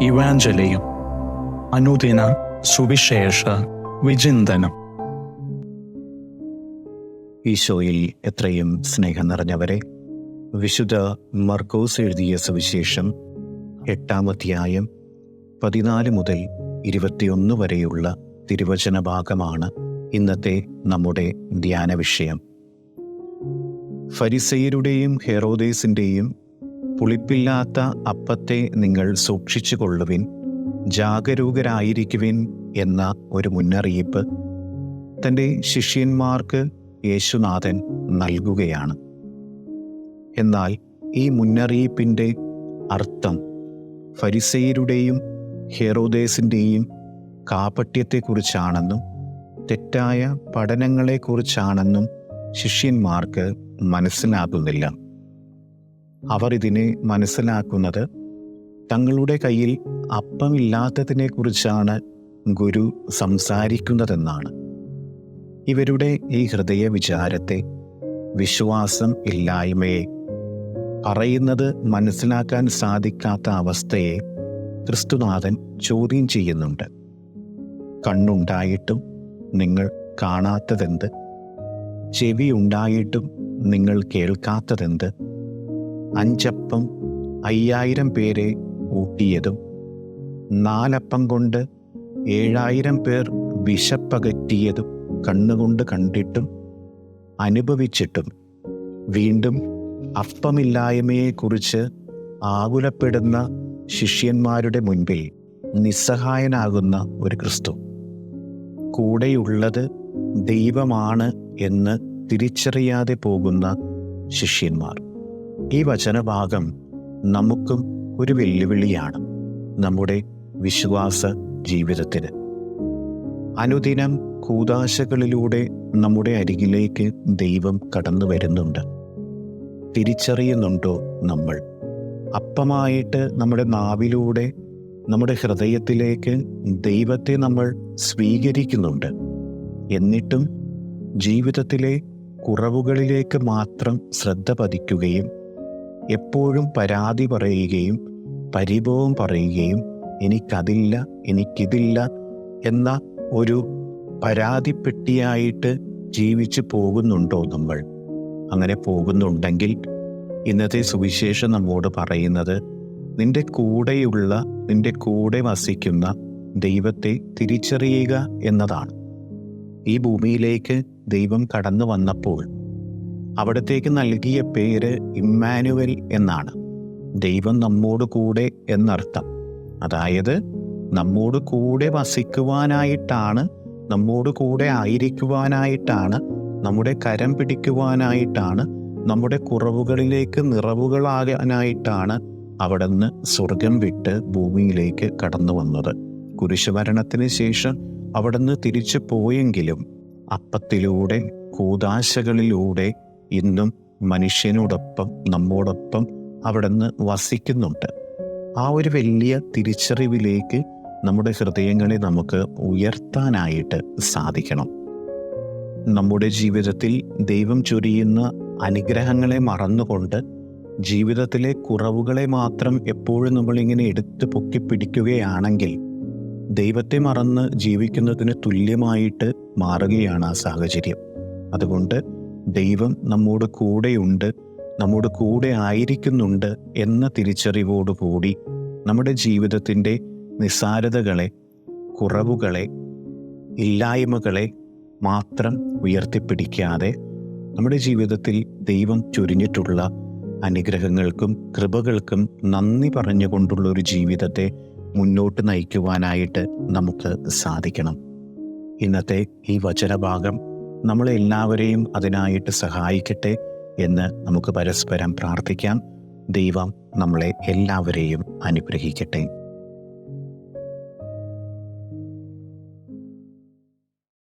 ഇവാഞ്ചലിയും അനുദിന സുവിശേഷ വിചിന്തനം. ഈശോയിൽ എത്രയും സ്നേഹം നിറഞ്ഞവരെ, വിശുദ്ധ മർക്കോസ് എഴുതിയ സുവിശേഷം 8-ാം അധ്യായം 14 മുതൽ 21 വരെയുള്ള തിരുവചന ഭാഗമാണ് ഇന്നത്തെ നമ്മുടെ ധ്യാന വിഷയം. ഫരിസേയരുടെയും ഹെറോദേസിൻ്റെയും പുളിപ്പില്ലാത്ത അപ്പത്തെ നിങ്ങൾ സൂക്ഷിച്ചു കൊള്ളുവിൻ, ജാഗരൂകരായിരിക്കുവിൻ എന്ന ഒരു മുന്നറിയിപ്പ് തൻ്റെ ശിഷ്യന്മാർക്ക് യേശുനാഥൻ നൽകുകയാണ്. എന്നാൽ ഈ മുന്നറിയിപ്പിൻ്റെ അർത്ഥം ഫരിസേയരുടെയും ഹെറോദേസിൻ്റെയും കാപട്യത്തെക്കുറിച്ചാണെന്നും തെറ്റായ പഠനങ്ങളെക്കുറിച്ചാണെന്നും ശിഷ്യന്മാർക്ക് മനസ്സിലാകുന്നില്ല. അവർ ഇതിനെ മനസ്സിലാക്കുന്നത് തങ്ങളുടെ കയ്യിൽ അപ്പമില്ലാത്തതിനെക്കുറിച്ചാണ് ഗുരു സംസാരിക്കുന്നതെന്നാണ്. ഇവരുടെ ഈ ഹൃദയ വിചാരത്തെ, വിശ്വാസം ഇല്ലായ്മയെ, പറയുന്നത് മനസ്സിലാക്കാൻ സാധിക്കാത്ത അവസ്ഥയെ ക്രിസ്തുനാഥൻ ചോദ്യം ചെയ്യുന്നുണ്ട്. കണ്ണുണ്ടായിട്ടും നിങ്ങൾ കാണാത്തതെന്ത്? ചെവി ഉണ്ടായിട്ടും നിങ്ങൾ കേൾക്കാത്തതെന്ത്? 5 അപ്പം 5000 പേരെ ഊട്ടിയതും 4 അപ്പം കൊണ്ട് 7000 പേർ വിശപ്പകറ്റിയതും കണ്ണുകൊണ്ട് കണ്ടിട്ടും അനുഭവിച്ചിട്ടും വീണ്ടും അപ്പമില്ലായ്മയെക്കുറിച്ച് ആകുലപ്പെടുന്ന ശിഷ്യന്മാരുടെ മുൻപിൽ നിസ്സഹായനാകുന്ന ഒരു ക്രിസ്തു. കൂടെയുള്ളത് ദൈവമാണ് എന്ന് തിരിച്ചറിയാതെ പോകുന്ന ശിഷ്യന്മാർ. ഈ വചനഭാഗം നമുക്കും ഒരു വെല്ലുവിളിയാണ്. നമ്മുടെ വിശ്വാസ ജീവിതത്തിന് അനുദിനം കൂദാശകളിലൂടെ നമ്മുടെ അരികിലേക്ക് ദൈവം കടന്നു വരുന്നുണ്ട്. തിരിച്ചറിയുന്നുണ്ടോ നമ്മൾ? അപ്പമായിട്ട് നമ്മുടെ നാവിലൂടെ നമ്മുടെ ഹൃദയത്തിലേക്ക് ദൈവത്തെ നമ്മൾ സ്വീകരിക്കുന്നുണ്ട്. എന്നിട്ടും ജീവിതത്തിലെ കുറവുകളിലേക്ക് മാത്രം ശ്രദ്ധ പതിക്കുകയും എപ്പോഴും പരാതി പറയുകയും പരിഭവം പറയുകയും എനിക്കതില്ല, എനിക്കിതില്ല എന്ന ഒരു പരാതിപ്പെട്ടിയായിട്ട് ജീവിച്ചു പോകുന്നുണ്ടോ നമ്മൾ? അങ്ങനെ പോകുന്നുണ്ടെങ്കിൽ ഇന്നത്തെ സുവിശേഷം നമ്മോട് പറയുന്നത് നിന്റെ കൂടെയുള്ള, നിന്റെ കൂടെ വസിക്കുന്ന ദൈവത്തെ തിരിച്ചറിയുക എന്നതാണ്. ഈ ഭൂമിയിലേക്ക് ദൈവം കടന്നു വന്നപ്പോൾ അവിടത്തേക്ക് നൽകിയ പേര് ഇമ്മാനുവൽ എന്നാണ്. ദൈവം നമ്മോട് കൂടെ എന്നർത്ഥം. അതായത് നമ്മോട് കൂടെ വസിക്കുവാനായിട്ടാണ്, നമ്മോട് കൂടെ ആയിരിക്കുവാനായിട്ടാണ്, നമ്മുടെ കരം പിടിക്കുവാനായിട്ടാണ്, നമ്മുടെ കുറവുകളിലേക്ക് നിറവുകളാകാനായിട്ടാണ് അവിടുന്ന് സ്വർഗം വിട്ട് ഭൂമിയിലേക്ക് കടന്നു വന്നത്. കുരിശുമരണത്തിന് ശേഷം അവിടുന്ന് തിരിച്ചു പോയെങ്കിലും അപ്പത്തിലൂടെ, കൂദാശകളിലൂടെ ഇന്നും മനുഷ്യനോടൊപ്പം, നമ്മോടൊപ്പം അവിടുന്ന് വസിക്കുന്നുണ്ട്. ആ ഒരു വലിയ തിരിച്ചറിവിലേക്ക് നമ്മുടെ ഹൃദയങ്ങളെ നമുക്ക് ഉയർത്താനായിട്ട് സാധിക്കണം. നമ്മുടെ ജീവിതത്തിൽ ദൈവം ചൊരിയുന്ന അനുഗ്രഹങ്ങളെ മറന്നുകൊണ്ട് ജീവിതത്തിലെ കുറവുകളെ മാത്രം എപ്പോഴും നമ്മളിങ്ങനെ എടുത്ത് പൊക്കി പിടിക്കുകയാണെങ്കിൽ ദൈവത്തെ മറന്ന് ജീവിക്കുന്നതിന് തുല്യമായിട്ട് മാറുകയാണ് ആ സാഹചര്യം. അതുകൊണ്ട് ദൈവം നമ്മോട് കൂടെയുണ്ട്, നമ്മോട് കൂടെ ആയിരിക്കുന്നുണ്ട് എന്ന തിരിച്ചറിവോടുകൂടി നമ്മുടെ ജീവിതത്തിൻ്റെ നിസ്സാരതകളെ, കുറവുകളെ, ഇല്ലായ്മകളെ മാത്രം ഉയർത്തിപ്പിടിക്കാതെ നമ്മുടെ ജീവിതത്തിൽ ദൈവം ചൊരിഞ്ഞിട്ടുള്ള അനുഗ്രഹങ്ങൾക്കും കൃപകൾക്കും നന്ദി പറഞ്ഞുകൊണ്ടുള്ള ഒരു ജീവിതത്തെ മുന്നോട്ട് നയിക്കുവാനായിട്ട് നമുക്ക് സാധിക്കണം. ഇന്നത്തെ ഈ വചനഭാഗം നമ്മളെല്ലാവരെയും അതിനായിട്ട് സഹായിക്കട്ടെ എന്ന് നമുക്ക് പരസ്പരം പ്രാർത്ഥിക്കാം. ദൈവം നമ്മളെ എല്ലാവരെയും അനുഗ്രഹിക്കട്ടെ.